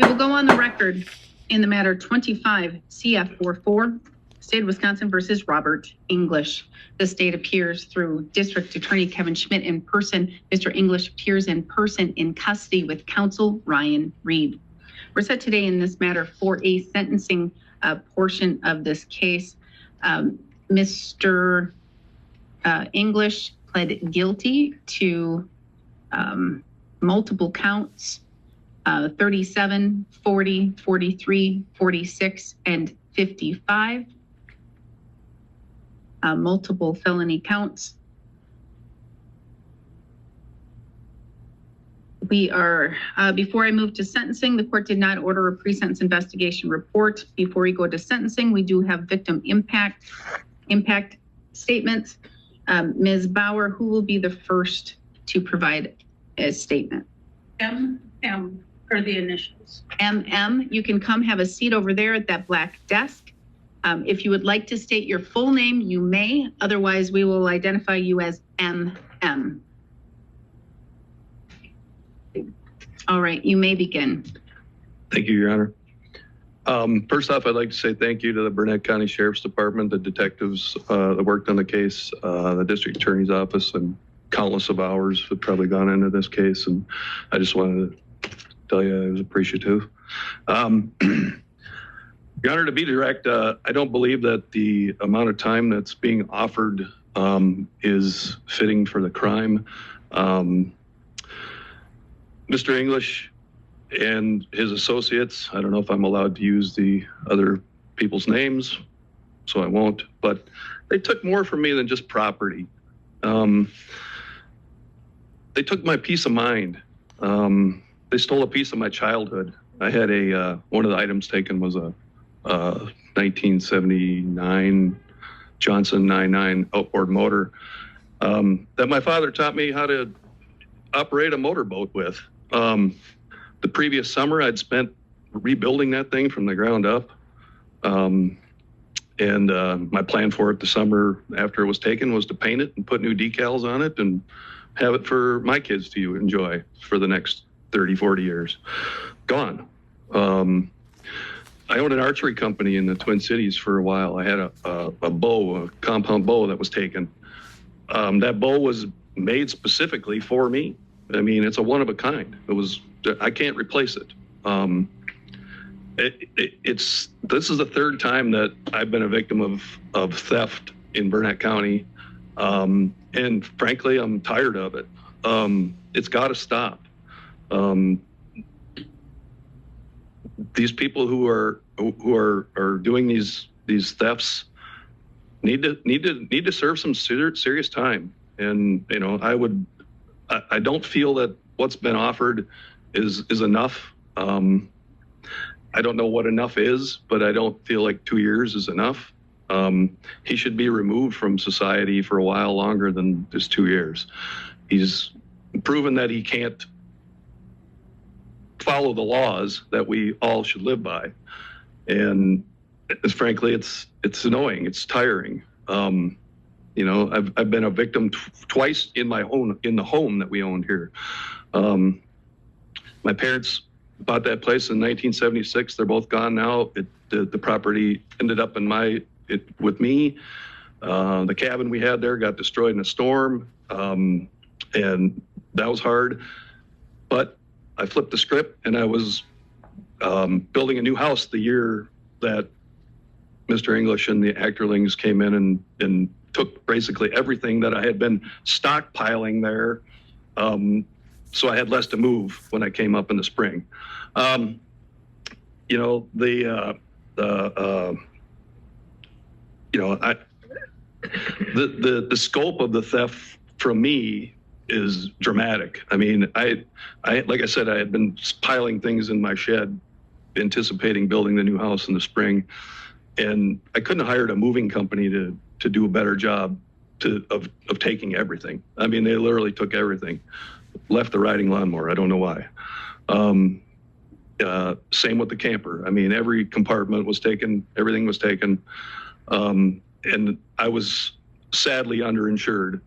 We will go on the record in the matter 25 CF44, State of Wisconsin versus Robert English. The state appears through District Attorney Kevin Schmidt in person. Mr. English appears in person in custody with counsel Ryan Reed. We're set today in this matter for a sentencing portion of this case. Mr. English pled guilty to multiple counts, 37, 40, 43, 46, and 55. Multiple felony counts. We are, before I move to sentencing, the court did not order a pre-sentence investigation report. Before we go to sentencing, we do have victim impact statements. Ms. Bauer, who will be the first to provide a statement? M for the initials. MM, you can come have a seat over there at that black desk. If you would like to state your full name, you may. Otherwise, we will identify you as MM. All right, you may begin. Thank you, Your Honor. First off, I'd like to say thank you to the Burnett County Sheriff's Department, the detectives that worked on the case, the District Attorney's Office, and countless of hours have probably gone into this case. And I just wanted to tell you I was appreciative. Your Honor, to be direct, I don't believe that the amount of time that's being offered is fitting for the crime. Mr. English and his associates, I don't know if I'm allowed to use the other people's names, so I won't, but they took more from me than just property. They took my peace of mind. They stole a piece of my childhood. I had one of the items taken was a 1979 Johnson 99 outboard motor that my father taught me how to operate a motorboat with. The previous summer, I'd spent rebuilding that thing from the ground up. My plan for it the summer after it was taken was to paint it and put new decals on it and have it for my kids to enjoy for the next 30, 40 years. Gone. I owned an archery company in the Twin Cities for a while. I had a bow, a compound bow that was taken. That bow was made specifically for me. I mean, it's a one of a kind. I can't replace it. This is the third time that I've been a victim of theft in Burnett County. And frankly, I'm tired of it. It's got to stop. These people who are doing these thefts need to serve some serious time. And I don't feel that what's been offered is enough. I don't know what enough is, but I don't feel like 2 years is enough. He should be removed from society for a while longer than just 2 years. He's proven that he can't follow the laws that we all should live by. And frankly, it's annoying. It's tiring. I've been a victim twice in the home that we owned here. My parents bought that place in 1976. They're both gone now. The property ended up with me. The cabin we had there got destroyed in a storm, and that was hard. But I flipped the script, and I was building a new house the year that Mr. English and the Acterlings came in and took basically everything that I had been stockpiling there. So I had less to move when I came up in the spring. The scope of the theft from me is dramatic. I mean, I like I said, I had been piling things in my shed, anticipating building the new house in the spring, and I couldn't have hired a moving company to do a better job of taking everything. I mean, they literally took everything, left the riding lawnmower. I don't know why. Same with the camper. I mean, every compartment was taken, everything was taken, and I was sadly underinsured.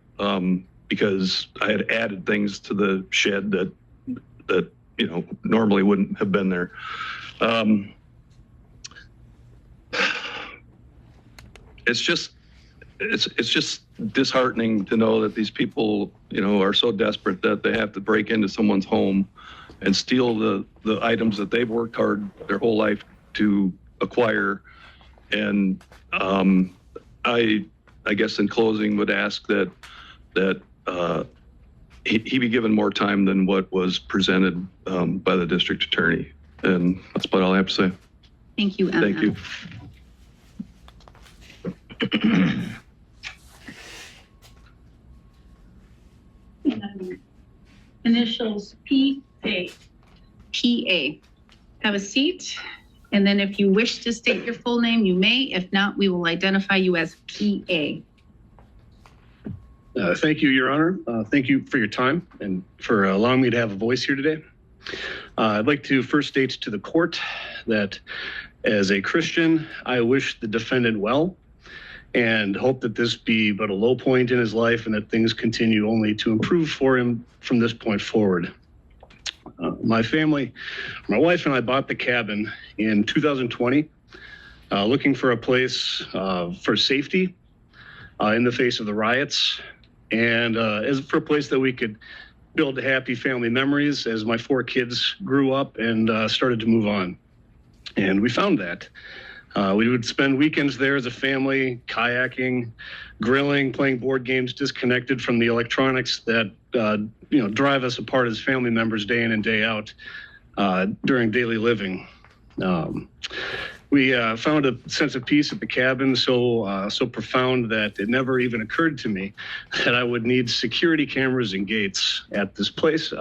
Because I had added things to the shed that normally wouldn't have been there. It's just disheartening to know that these people, are so desperate that they have to break into someone's home and steal the items that they've worked hard their whole life to acquire. And I guess in closing would ask that he be given more time than what was presented by the district attorney. And that's about all I have to say. Thank you, Thank you. Initials PA. PA. Have a seat. And then if you wish to state your full name, you may. If not, we will identify you as PA. Thank you, Your Honor. Thank you for your time and for allowing me to have a voice here today. I'd like to first state to the court that as a Christian, I wish the defendant well and hope that this be but a low point in his life and that things continue only to improve for him from this point forward. My wife and I bought the cabin in 2020, looking for a place for safety in the face of the riots, and as for a place that we could build happy family memories as my 4 kids grew up and started to move on. And we found that. We would spend weekends there as a family, kayaking, grilling, playing board games, disconnected from the electronics that drive us apart as family members day in and day out during daily living. We found a sense of peace at the cabin so profound that it never even occurred to me that I would need security cameras and gates at this place.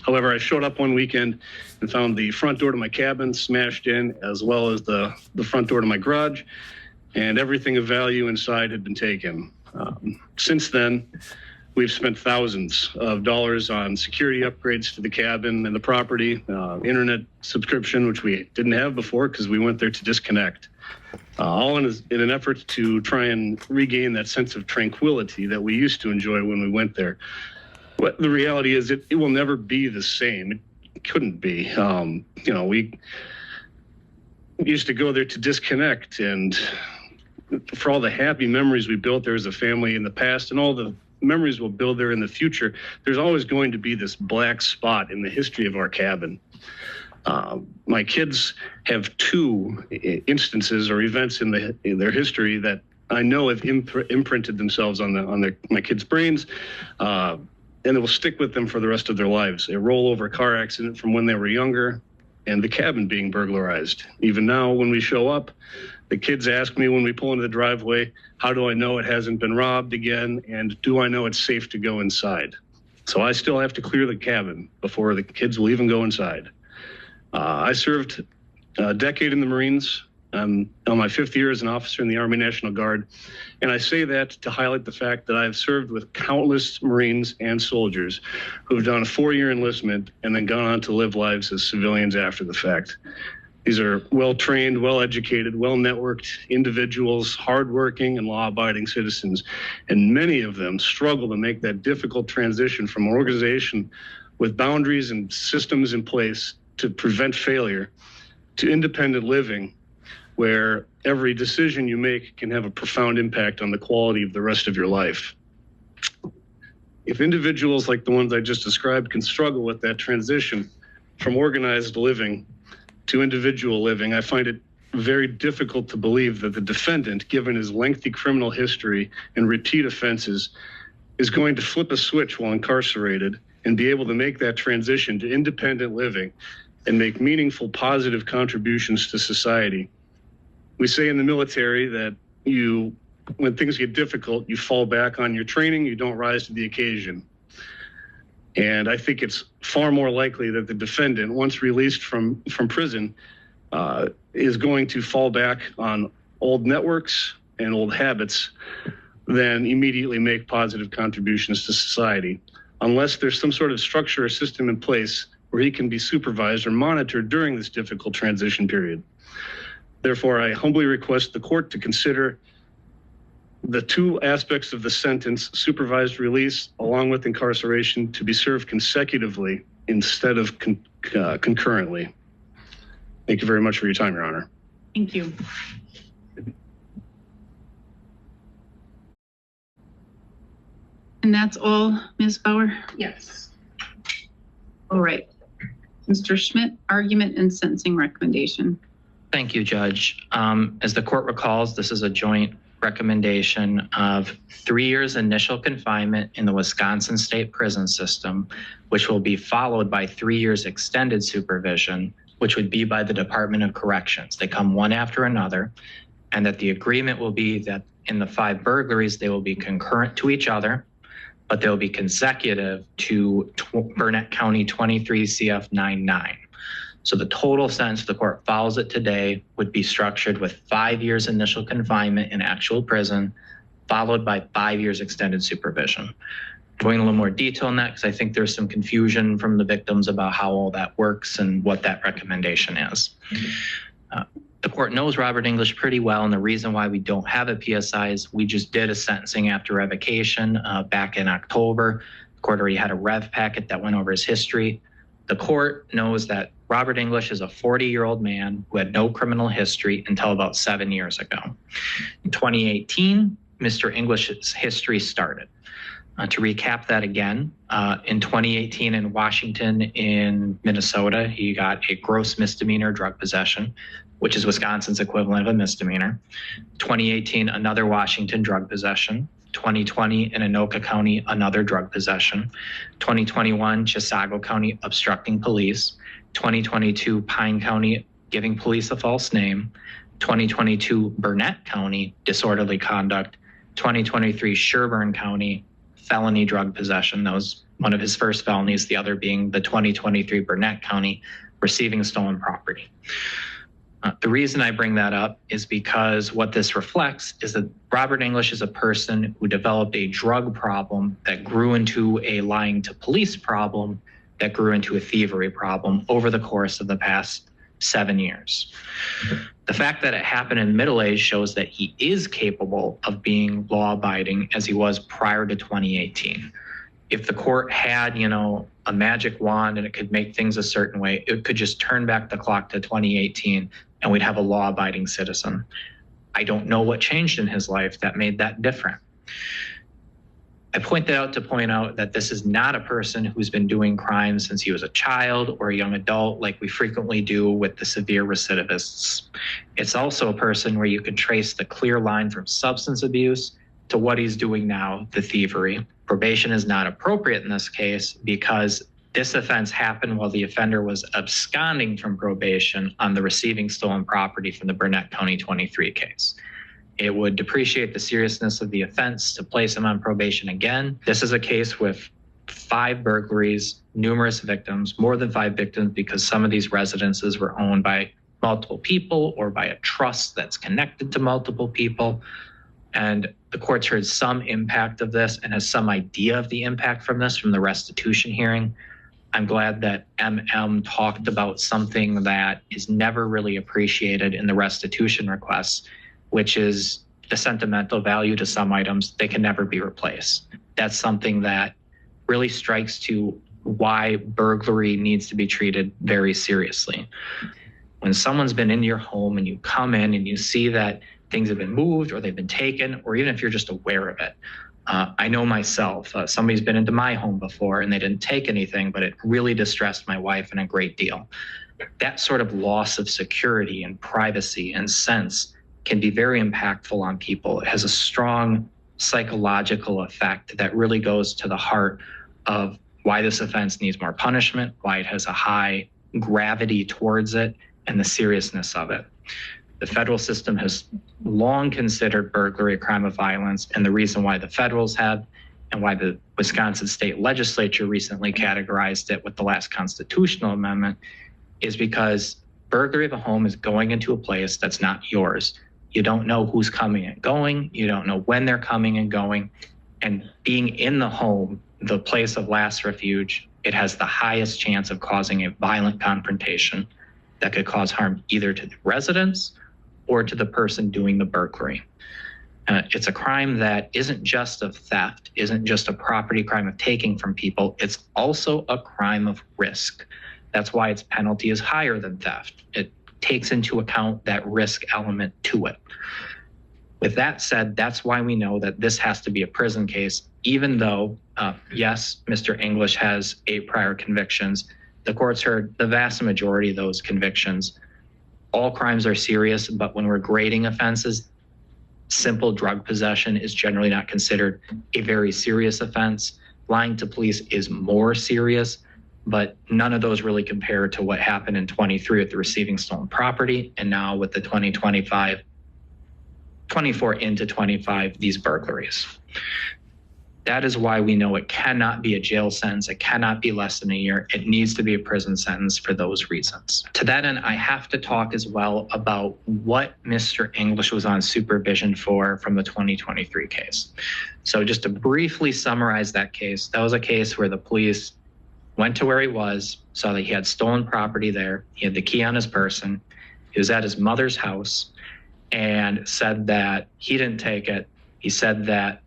However, I showed up one weekend and found the front door to my cabin smashed in, as well as the front door to my garage, and everything of value inside had been taken. Since then, we've spent thousands of dollars on security upgrades to the cabin and the property, internet subscription, which we didn't have before because we went there to disconnect, all in an effort to try and regain that sense of tranquility that we used to enjoy when we went there. But the reality is it will never be the same. It couldn't be. We used to go there to disconnect, and for all the happy memories we built there as a family in the past and all the memories we'll build there in the future, there's always going to be this black spot in the history of our cabin. My kids have 2 instances or events in their history that I know have imprinted themselves on my kids' brains, and it will stick with them for the rest of their lives. A rollover car accident from when they were younger, and the cabin being burglarized. Even now, when we show up, the kids ask me when we pull into the driveway, how do I know it hasn't been robbed again? And do I know it's safe to go inside? So I still have to clear the cabin before the kids will even go inside. I served a decade in the Marines. I'm on my 5th year as an officer in the Army National Guard. And I say that to highlight the fact that I've served with countless Marines and soldiers who've done a 4-year enlistment and then gone on to live lives as civilians after the fact. These are well-trained, well-educated, well-networked individuals, hardworking and law-abiding citizens. And many of them struggle to make that difficult transition from an organization with boundaries and systems in place to prevent failure to independent living, where every decision you make can have a profound impact on the quality of the rest of your life. If individuals like the ones I just described can struggle with that transition from organized living to individual living, I find it very difficult to believe that the defendant, given his lengthy criminal history and repeat offenses, is going to flip a switch while incarcerated and be able to make that transition to independent living and make meaningful, positive contributions to society. We say in the military that when things get difficult, you fall back on your training, you don't rise to the occasion. And I think it's far more likely that the defendant, once released from prison, is going to fall back on old networks and old habits than immediately make positive contributions to society, unless there's some sort of structure or system in place where he can be supervised or monitored during this difficult transition period. Therefore, I humbly request the court to consider the 2 aspects of the sentence, supervised release along with incarceration, to be served consecutively instead of concurrently. Thank you very much for your time, Your Honor. Thank you. And that's all, Ms. Bauer? Yes. All right. Mr. Schmidt, argument and sentencing recommendation. Thank you, Judge. As the court recalls, this is a joint recommendation of 3 years initial confinement in the Wisconsin state prison system, which will be followed by 3 years extended supervision, which would be by the Department of Corrections. They come one after another, and that the agreement will be that in the 5 burglaries, they will be concurrent to each other, but they'll be consecutive to Burnett County 23 CF 99. So the total sentence, the court follows it today, would be structured with 5 years initial confinement in actual prison, followed by 5 years extended supervision. Going a little more detail on that, because I think there's some confusion from the victims about how all that works and what that recommendation is. The court knows Robert English pretty well, and the reason why we don't have a PSI is we just did a sentencing after revocation back in October. The court already had a rev packet that went over his history. The court knows that Robert English is a 40-year-old man who had no criminal history until about 7 years ago. In 2018, Mr. English's history started. To recap that again, in 2018 in Washington, in Minnesota, he got a gross misdemeanor drug possession, which is Wisconsin's equivalent of a misdemeanor. 2018, another Washington drug possession. 2020 in Anoka County, another drug possession. 2021, Chisago County, obstructing police. 2022, Pine County, giving police a false name. 2022, Burnett County, disorderly conduct. 2023, Sherburne County, felony drug possession. That was one of his first felonies, the other being the 2023 Burnett County, receiving stolen property. The reason I bring that up is because what this reflects is that Robert English is a person who developed a drug problem that grew into a lying to police problem that grew into a thievery problem over the course of the past 7 years. The fact that it happened in middle age shows that he is capable of being law-abiding as he was prior to 2018. If the court had, a magic wand and it could make things a certain way, it could just turn back the clock to 2018 and we'd have a law-abiding citizen. I don't know what changed in his life that made that different. I point that out to point out that this is not a person who's been doing crimes since he was a child or a young adult like we frequently do with the severe recidivists. It's also a person where you can trace the clear line from substance abuse to what he's doing now, the thievery. Probation is not appropriate in this case because this offense happened while the offender was absconding from probation on the receiving stolen property from the Burnett County 23 case. It would depreciate the seriousness of the offense to place him on probation again. This is a case with 5 burglaries, numerous victims, more than 5 victims because some of these residences were owned by multiple people or by a trust that's connected to multiple people. And the court's heard some impact of this and has some idea of the impact from this from the restitution hearing. I'm glad that MM talked about something that is never really appreciated in the restitution requests, which is the sentimental value to some items. They can never be replaced. That's something that really strikes to why burglary needs to be treated very seriously. When someone's been in your home and you come in and you see that things have been moved or they've been taken, or even if you're just aware of it. I know myself, somebody's been into my home before and they didn't take anything, but it really distressed my wife in a great deal. That sort of loss of security and privacy and sense can be very impactful on people. It has a strong psychological effect that really goes to the heart of why this offense needs more punishment, why it has a high gravity towards it, and the seriousness of it. The federal system has long considered burglary a crime of violence, and the reason why the federals have and why the Wisconsin state legislature recently categorized it with the last constitutional amendment is because burglary of a home is going into a place that's not yours. You don't know who's coming and going. You don't know when they're coming and going. And being in the home, the place of last refuge, it has the highest chance of causing a violent confrontation that could cause harm either to the residents or to the person doing the burglary. It's a crime that isn't just of theft, isn't just a property crime of taking from people. It's also a crime of risk. That's why its penalty is higher than theft. It takes into account that risk element to it. With that said, that's why we know that this has to be a prison case, even though, yes, Mr. English has 8 prior convictions. The court's heard the vast majority of those convictions. All crimes are serious, but when we're grading offenses, simple drug possession is generally not considered a very serious offense. Lying to police is more serious, but none of those really compare to what happened in 23 with the receiving stolen property, and now with the 24 into 25, these burglaries. That is why we know it cannot be a jail sentence. It cannot be less than a year. It needs to be a prison sentence for those reasons. To that end, I have to talk as well about what Mr. English was on supervision for from the 2023 case. So just to briefly summarize that case, that was a case where the police went to where he was, saw that he had stolen property there. He had the key on his person. He was at his mother's house and said that he didn't take it. He said that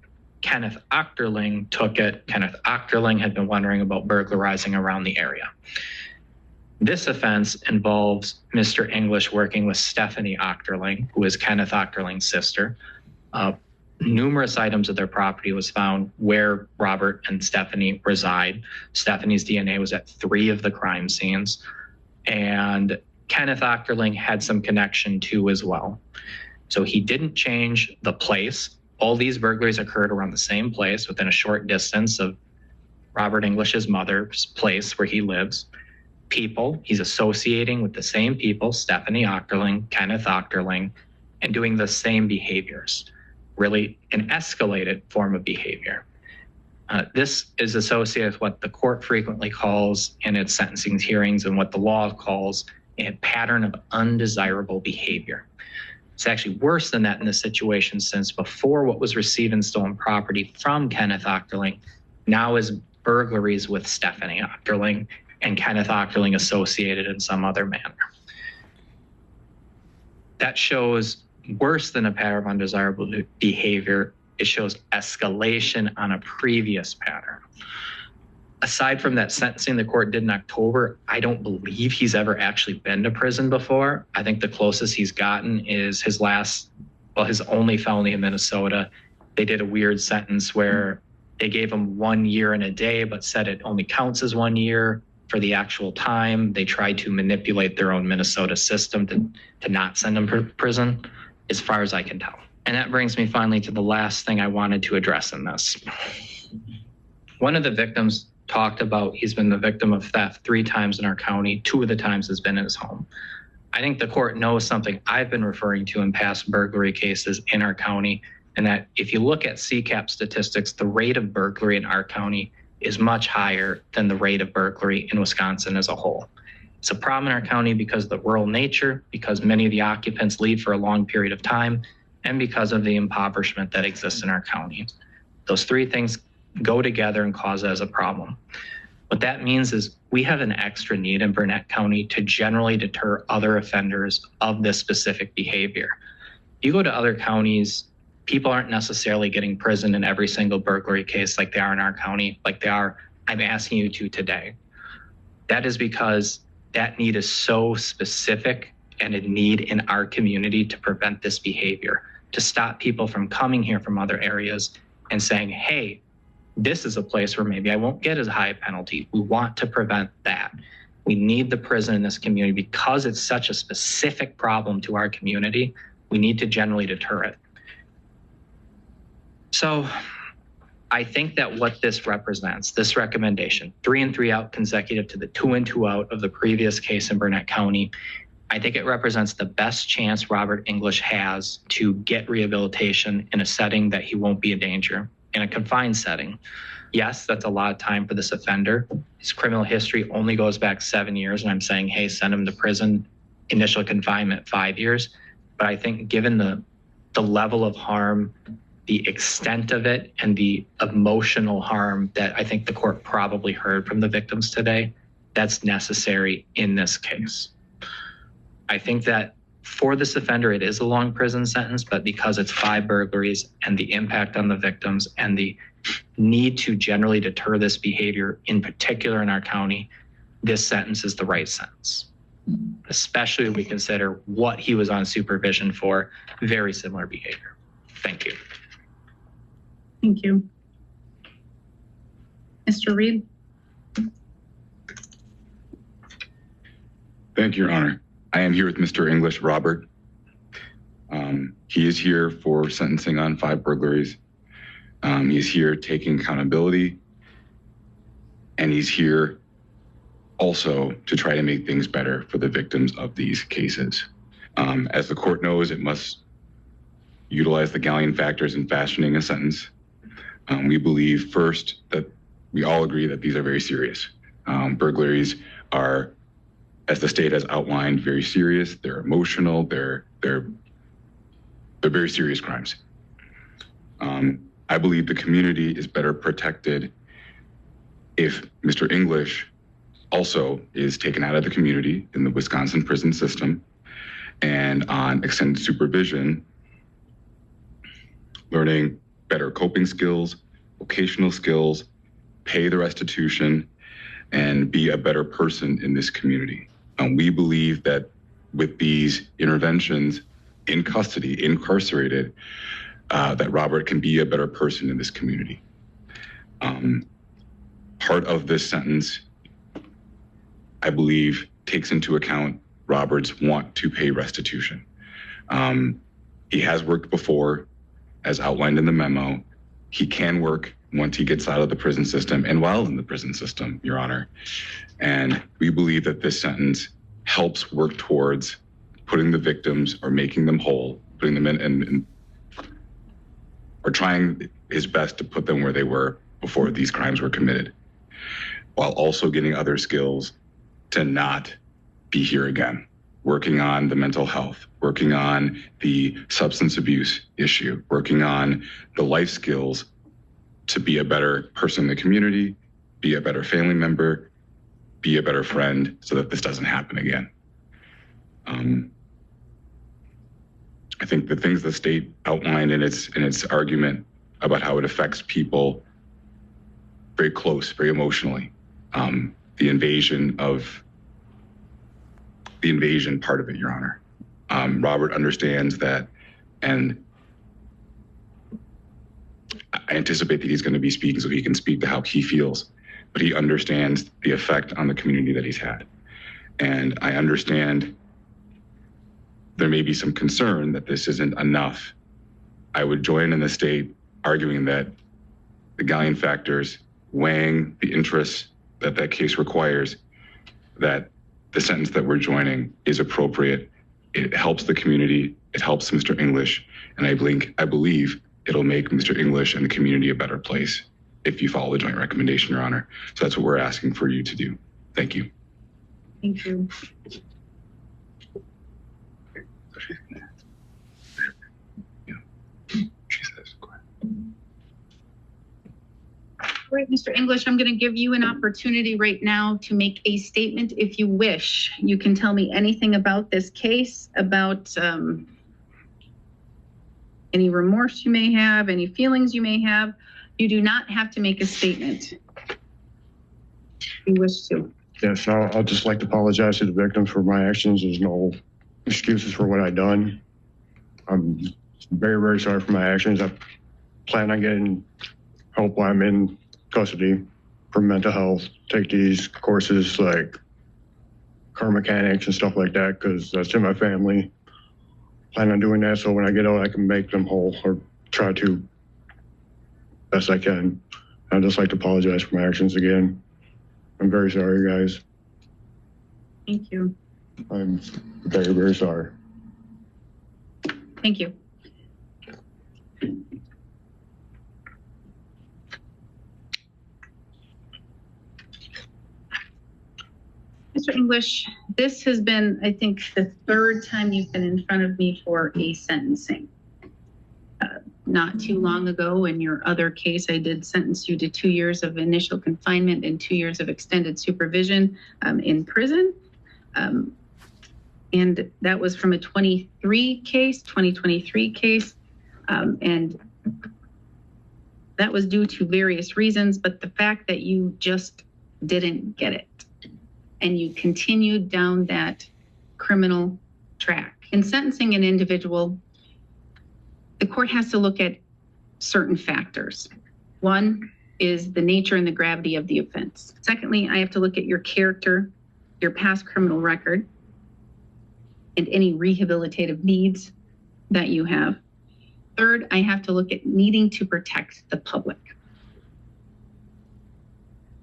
Kenneth Ochterling took it. Kenneth Ochterling had been wondering about burglarizing around the area. This offense involves Mr. English working with Stephanie Ochterling, who is Kenneth Ochterling's sister. Numerous items of their property was found where Robert and Stephanie reside. Stephanie's DNA was at 3 of the crime scenes, and Kenneth Ochterling had some connection to as well. So he didn't change the place. All these burglaries occurred around the same place within a short distance of Robert English's mother's place where he lives. People, he's associating with the same people, Stephanie Ochterling, Kenneth Ochterling, and doing the same behaviors, really an escalated form of behavior. This is associated with what the court frequently calls in its sentencing hearings and what the law calls a pattern of undesirable behavior. It's actually worse than that in this situation, since before what was receiving stolen property from Kenneth Ochterling now is burglaries with Stephanie Ochterling and Kenneth Ochterling associated in some other manner. That shows worse than a pattern of undesirable behavior. It shows escalation on a previous pattern. Aside from that sentencing the court did in October, I don't believe he's ever actually been to prison before. I think the closest he's gotten is his only felony in Minnesota. They did a weird sentence where they gave him 1 year and a day, but said it only counts as 1 year for the actual time. They tried to manipulate their own Minnesota system to not send him to prison, as far as I can tell. And that brings me finally to the last thing I wanted to address in this. One of the victims talked about he's been the victim of theft 3 times in our county. 2 of the times has been in his home. I think the court knows something I've been referring to in past burglary cases in our county, and that if you look at CCAP statistics, the rate of burglary in our county is much higher than the rate of burglary in Wisconsin as a whole. It's a problem in our county because of the rural nature, because many of the occupants leave for a long period of time, and because of the impoverishment that exists in our county. Those 3 things go together and cause that as a problem. What that means is we have an extra need in Burnett County to generally deter other offenders of this specific behavior. You go to other counties, people aren't necessarily getting prison in every single burglary case like they are in our county, like they are, I'm asking you to today. That is because that need is so specific and a need in our community to prevent this behavior, to stop people from coming here from other areas and saying, hey, this is a place where maybe I won't get as high a penalty. We want to prevent that. We need the prison in this community because it's such a specific problem to our community. We need to generally deter it. So I think that what this represents, this recommendation, 3 and 3 out consecutive to the 2 and 2 out of the previous case in Burnett County, I think it represents the best chance Robert English has to get rehabilitation in a setting that he won't be a danger, in a confined setting. Yes, that's a lot of time for this offender. His criminal history only goes back 7 years, and I'm saying, hey, send him to prison, initial confinement 5 years. But I think given the level of harm, the extent of it, and the emotional harm that I think the court probably heard from the victims today, that's necessary in this case. I think that for this offender, it is a long prison sentence, but because it's 5 burglaries and the impact on the victims and the need to generally deter this behavior, in particular in our county, this sentence is the right sentence, especially when we consider what he was on supervision for, very similar behavior. Thank you. Thank you. Mr. Reed? Thank you, Your Honor. I am here with Mr. English, Robert. He is here for sentencing on 5 burglaries. He's here taking accountability, and he's here also to try to make things better for the victims of these cases. As the court knows, it must utilize the galleon factors in fashioning a sentence. We believe first that we all agree that these are very serious. Burglaries are, as the state has outlined, very serious. They're emotional. They're very serious crimes. I believe the community is better protected if Mr. English also is taken out of the community in the Wisconsin prison system and on extended supervision, learning better coping skills, vocational skills, pay the restitution, and be a better person in this community. We believe that with these interventions in custody, incarcerated, that Robert can be a better person in this community. Part of this sentence, I believe, takes into account Robert's want to pay restitution. He has worked before, as outlined in the memo. He can work once he gets out of the prison system and while in the prison system, Your Honor. And we believe that this sentence helps work towards putting the victims or making them whole, putting them in or trying his best to put them where they were before these crimes were committed, while also getting other skills to not be here again, working on the mental health, working on the substance abuse issue, working on the life skills to be a better person in the community, be a better family member, be a better friend so that this doesn't happen again. I think the things the state outlined in its argument about how it affects people very close, very emotionally, the invasion part of it, Your Honor. Robert understands that, and I anticipate that he's going to be speaking so he can speak to how he feels, but he understands the effect on the community that he's had. And I understand there may be some concern that this isn't enough. I would join in the state arguing that the galleon factors, weighing the interests that that case requires, that the sentence that we're joining is appropriate. It helps the community, it helps Mr. English, and I believe it'll make Mr. English and the community a better place if you follow the joint recommendation, Your Honor. So that's what we're asking for you to do. Thank you. Thank you. All right, Mr. English, I'm going to give you an opportunity right now to make a statement if you wish. You can tell me anything about this case, about any remorse you may have, any feelings you may have. You do not have to make a statement if you wish to. Yes, I'll just like to apologize to the victim for my actions. There's no excuses for what I've done. I'm very, very sorry for my actions. I plan on getting help while I'm in custody for mental health, take these courses like car mechanics and stuff like that, because that's in my family. Plan on doing that so when I get out, I can make them whole, or try to best I can. I'd just like to apologize for my actions again. I'm very sorry, guys. Thank you. I'm very, very sorry. Thank you. Mr. English, this has been, I think, the third time you've been in front of me for a sentencing. Not too long ago, in your other case, I did sentence you to 2 years of initial confinement and 2 years of extended supervision in prison. And that was from a 2023 case. And that was due to various reasons, but the fact that you just didn't get it and you continue down that criminal track. In sentencing an individual, the court has to look at certain factors. One is the nature and the gravity of the offense. Secondly, I have to look at your character, your past criminal record, and any rehabilitative needs that you have. Third, I have to look at needing to protect the public.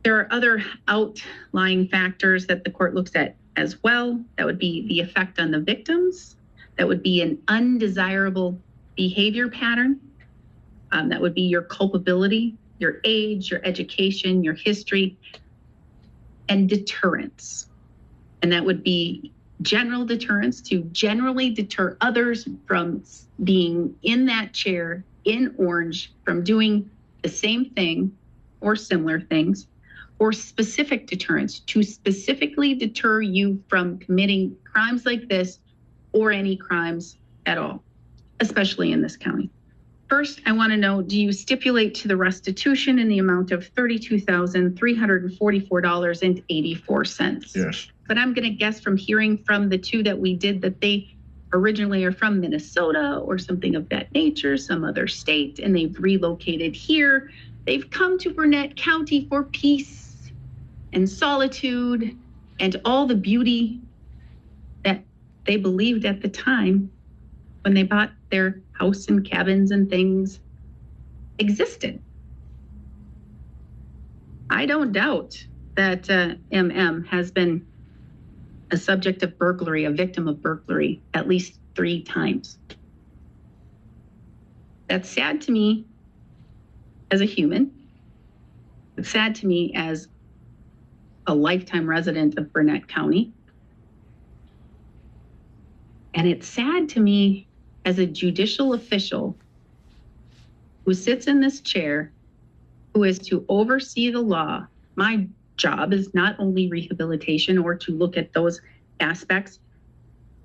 There are other outlying factors that the court looks at as well. That would be the effect on the victims. That would be an undesirable behavior pattern. That would be your culpability, your age, your education, your history, and deterrence. And that would be general deterrence to generally deter others from being in that chair in orange, from doing the same thing or similar things, or specific deterrence to specifically deter you from committing crimes like this or any crimes at all, especially in this county. First, I want to know, do you stipulate to the restitution in the amount of $32,344.84? Yes. But I'm going to guess from hearing from the two that we did that they originally are from Minnesota or something of that nature, some other state, and they've relocated here. They've come to Burnett County for peace and solitude and all the beauty that they believed at the time when they bought their house and cabins and things existed. I don't doubt that MM has been a subject of burglary, a victim of burglary at least 3 times. That's sad to me as a human. It's sad to me as a lifetime resident of Burnett County. And it's sad to me as a judicial official who sits in this chair, who is to oversee the law. My job is not only rehabilitation or to look at those aspects,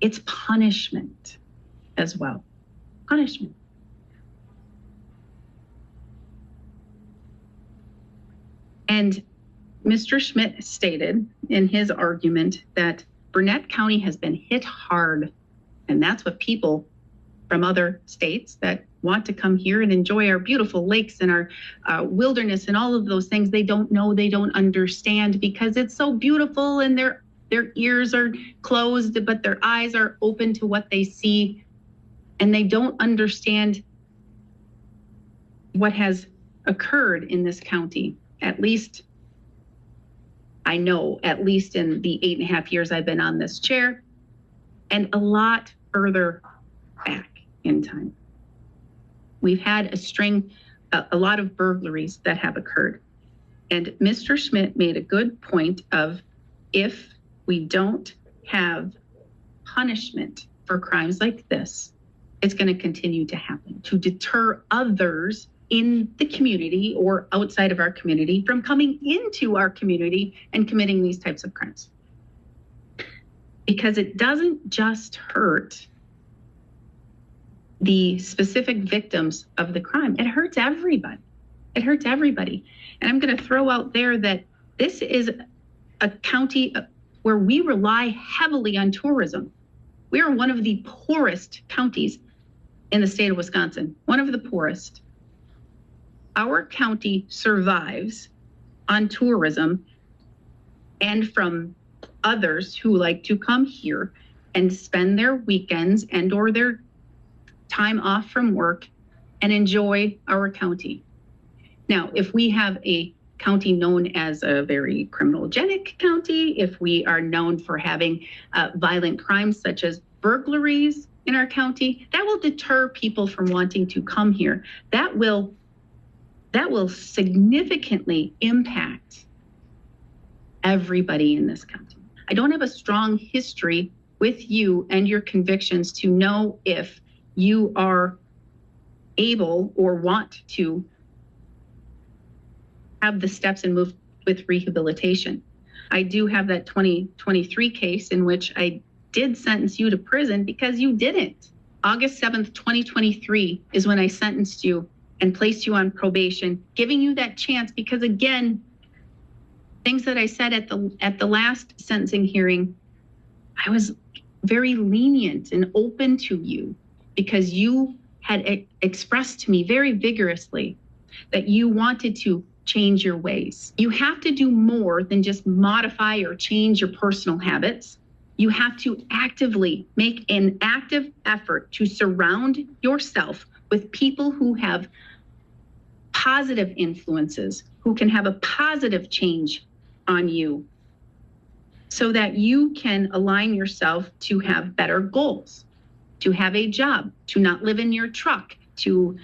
it's punishment as well. Punishment. And Mr. Schmidt stated in his argument that Burnett County has been hit hard, and that's what people from other states that want to come here and enjoy our beautiful lakes and our wilderness and all of those things, they don't know, they don't understand, because it's so beautiful and their ears are closed, but their eyes are open to what they see, and they don't understand what has occurred in this county. At least I know, at least in the 8.5 years I've been on this chair, and a lot further back in time. We've had a lot of burglaries that have occurred. And Mr. Schmidt made a good point of, if we don't have punishment for crimes like this, it's going to continue to happen to deter others in the community or outside of our community from coming into our community and committing these types of crimes. Because it doesn't just hurt the specific victims of the crime. It hurts everybody. It hurts everybody. And I'm going to throw out there that this is a county where we rely heavily on tourism. We are one of the poorest counties in the state of Wisconsin, one of the poorest. Our county survives on tourism and from others who like to come here and spend their weekends and or their time off from work and enjoy our county. Now, if we have a county known as a very criminogenic county, if we are known for having violent crimes such as burglaries in our county, that will deter people from wanting to come here. That will significantly impact everybody in this county. I don't have a strong history with you and your convictions to know if you are able or want to have the steps and move with rehabilitation. I do have that 2023 case in which I did sentence you to prison because you didn't. August 7th, 2023 is when I sentenced you and placed you on probation, giving you that chance because, again, Things that I said at the last sentencing hearing, I was very lenient and open to you because you had expressed to me very vigorously that you wanted to change your ways. You have to do more than just modify or change your personal habits. You have to actively make an active effort to surround yourself with people who have positive influences, who can have a positive change on you so that you can align yourself to have better goals, to have a job, to not live in your truck, to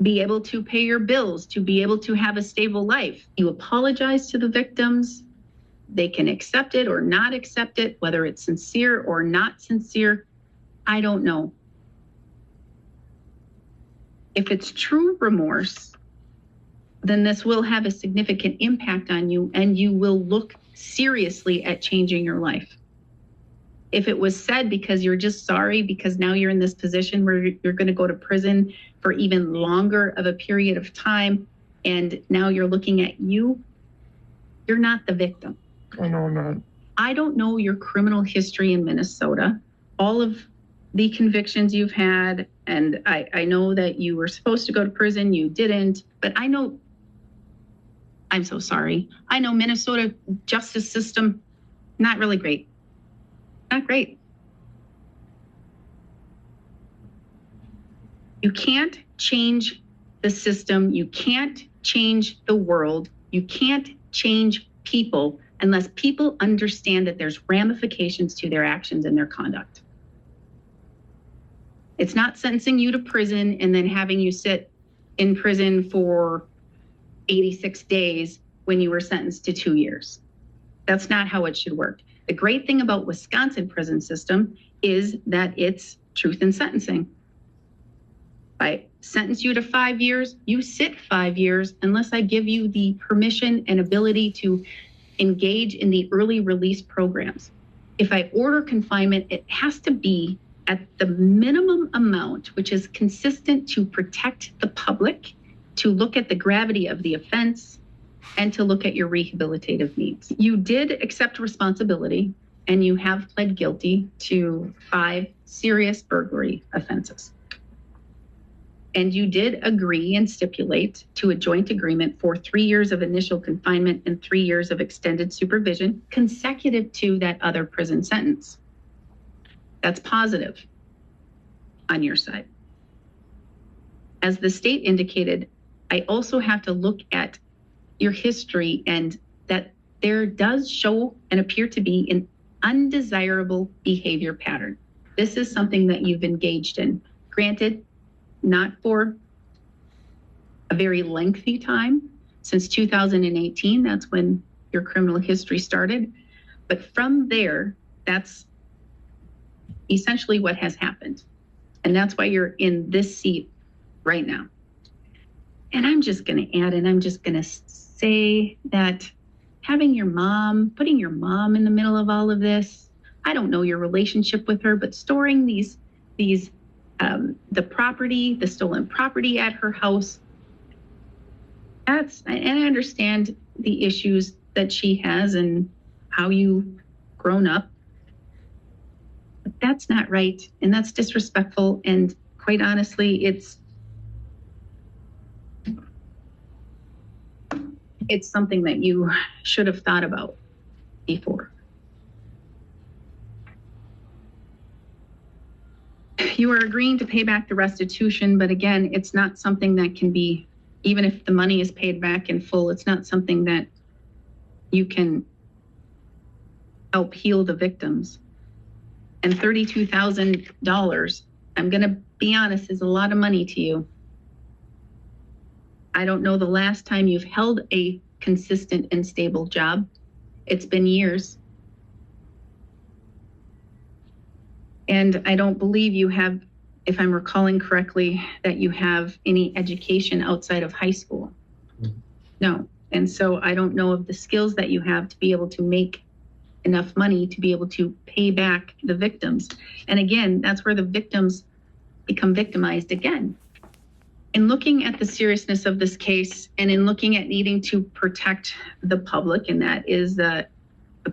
be able to pay your bills, to be able to have a stable life. You apologize to the victims. They can accept it or not accept it, whether it's sincere or not sincere. I don't know. If it's true remorse, then this will have a significant impact on you and you will look seriously at changing your life. If it was said because you're just sorry because now you're in this position where you're going to go to prison for even longer of a period of time, and now you're looking at you're not the victim. I know I'm not. I don't know your criminal history in Minnesota, all of the convictions you've had, and I know that you were supposed to go to prison, you didn't, but I'm so sorry. I know Minnesota justice system, not really great. Not great. You can't change the system. You can't change the world. You can't change people unless people understand that there's ramifications to their actions and their conduct. It's not sentencing you to prison and then having you sit in prison for 86 days when you were sentenced to 2 years. That's not how it should work. The great thing about Wisconsin prison system is that it's truth in sentencing. I sentence you to 5 years, you sit 5 years unless I give you the permission and ability to engage in the early release programs. If I order confinement, it has to be at the minimum amount, which is consistent to protect the public, to look at the gravity of the offense, and to look at your rehabilitative needs. You did accept responsibility and you have pled guilty to 5 serious burglary offenses. And you did agree and stipulate to a joint agreement for 3 years of initial confinement and 3 years of extended supervision consecutive to that other prison sentence. That's positive on your side. As the state indicated, I also have to look at your history and that there does show and appear to be an undesirable behavior pattern. This is something that you've engaged in. Granted, not for a very lengthy time, since 2018, that's when your criminal history started. But from there, that's essentially what has happened. And that's why you're in this seat right now. And I'm just going to add, and I'm just going to say that having your mom, putting your mom in the middle of all of this, I don't know your relationship with her, but storing the property, the stolen property at her house, and I understand the issues that she has and how you've grown up, but that's not right. And that's disrespectful. And quite honestly, it's something that you should have thought about before. You are agreeing to pay back the restitution, but again, it's not something that can be, even if the money is paid back in full, it's not something that you can help heal the victims. And $32,000, I'm going to be honest, is a lot of money to you. I don't know the last time you've held a consistent and stable job. It's been years. And I don't believe you have, if I'm recalling correctly, that you have any education outside of high school. No. And so I don't know of the skills that you have to be able to make enough money to be able to pay back the victims. And again, that's where the victims become victimized again. In looking at the seriousness of this case and in looking at needing to protect the public, and that is the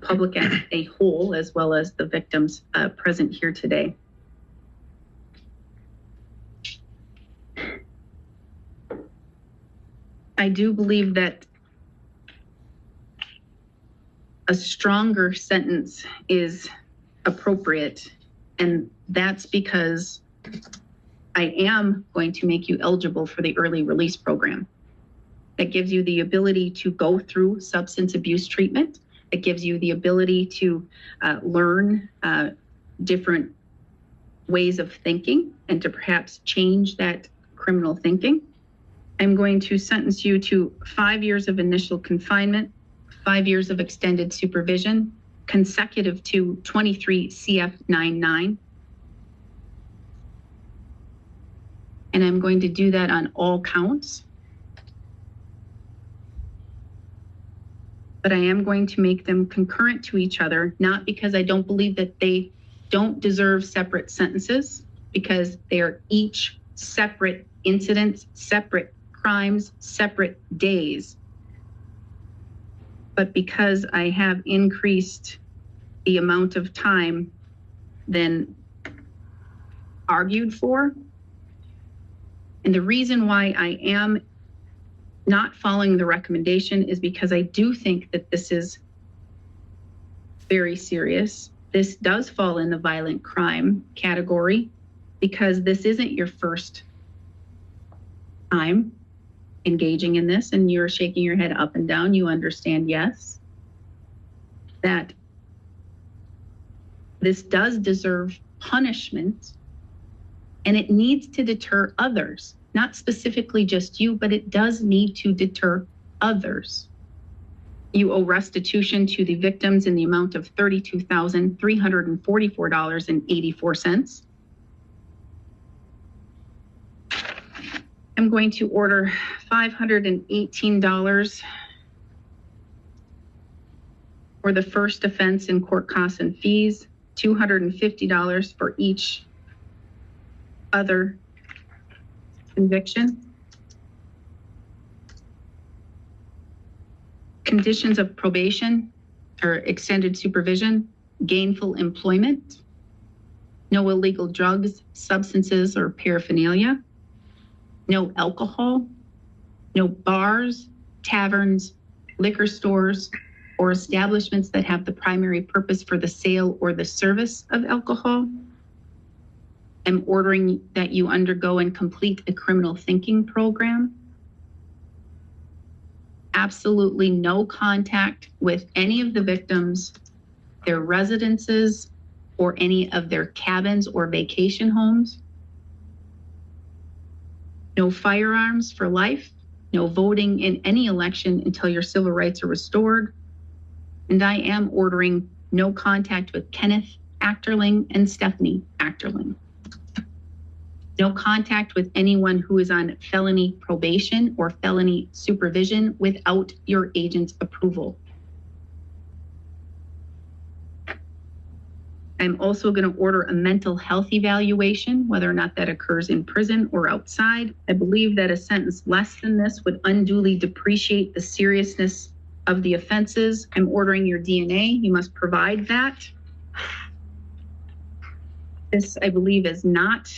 public as a whole, as well as the victims present here today. I do believe that a stronger sentence is appropriate, and that's because I am going to make you eligible for the early release program. That gives you the ability to go through substance abuse treatment. It gives you the ability to learn different ways of thinking and to perhaps change that criminal thinking. I'm going to sentence you to 5 years of initial confinement, 5 years of extended supervision, consecutive to 23 CF 99. And I'm going to do that on all counts. But I am going to make them concurrent to each other, not because I don't believe that they don't deserve separate sentences, because they are each separate incidents, separate crimes, separate days. But because I have increased the amount of time than argued for, and the reason why I am not following the recommendation is because I do think that this is very serious. This does fall in the violent crime category because this isn't your first time engaging in this, and you're shaking your head up and down. You understand, yes, that this does deserve punishment, and it needs to deter others. Not specifically just you, but it does need to deter others. You owe restitution to the victims in the amount of $32,344.84. I'm going to order $518 for the first offense in court costs and fees, $250 for each other conviction. Conditions of probation or extended supervision, gainful employment, no illegal drugs, substances, or paraphernalia, no alcohol, no bars, taverns, liquor stores, or establishments that have the primary purpose for the sale or the service of alcohol. I'm ordering that you undergo and complete a criminal thinking program. Absolutely no contact with any of the victims, their residences, or any of their cabins or vacation homes. No firearms for life, no voting in any election until your civil rights are restored. And I am ordering no contact with Kenneth Achterling and Stephanie Achterling. No contact with anyone who is on felony probation or felony supervision without your agent's approval. I'm also going to order a mental health evaluation, whether or not that occurs in prison or outside. I believe that a sentence less than this would unduly depreciate the seriousness of the offenses. I'm ordering your DNA. You must provide that. This, I believe, is not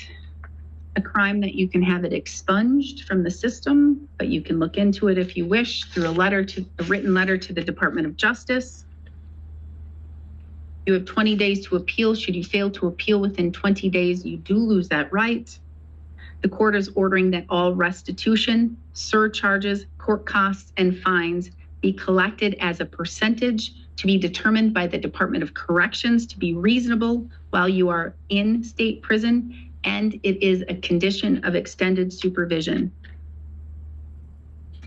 a crime that you can have it expunged from the system, but you can look into it if you wish through a written letter to the Department of Justice. You have 20 days to appeal. Should you fail to appeal within 20 days, you do lose that right. The court is ordering that all restitution, surcharges, court costs, and fines be collected as a percentage to be determined by the Department of Corrections to be reasonable while you are in state prison, and it is a condition of extended supervision.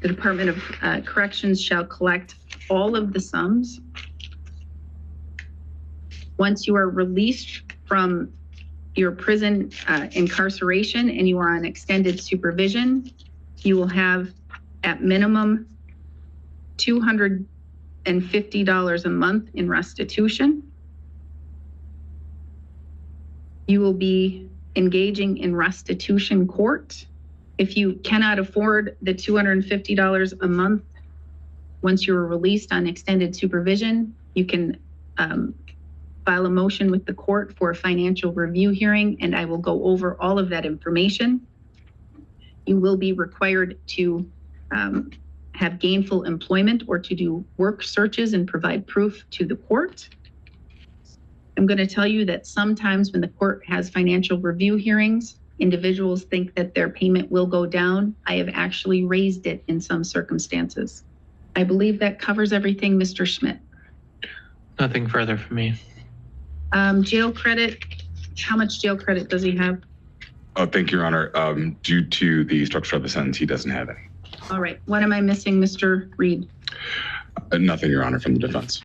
The Department of Corrections shall collect all of the sums. Once you are released from your prison incarceration and you are on extended supervision, you will have at minimum $250 a month in restitution. You will be engaging in restitution court If you cannot afford the $250 a month, once you're released on extended supervision, you can file a motion with the court for a financial review hearing, and I will go over all of that information. You will be required to have gainful employment or to do work searches and provide proof to the court. I'm going to tell you that sometimes when the court has financial review hearings, individuals think that their payment will go down. I have actually raised it in some circumstances. I believe that covers everything, Mr. Schmidt. Nothing further from me. Jail credit, how much jail credit does he have? Oh, thank you, Your Honor. Due to the structure of the sentence, he doesn't have any. All right, what am I missing, Mr. Reed? Nothing, Your Honor, from the defense.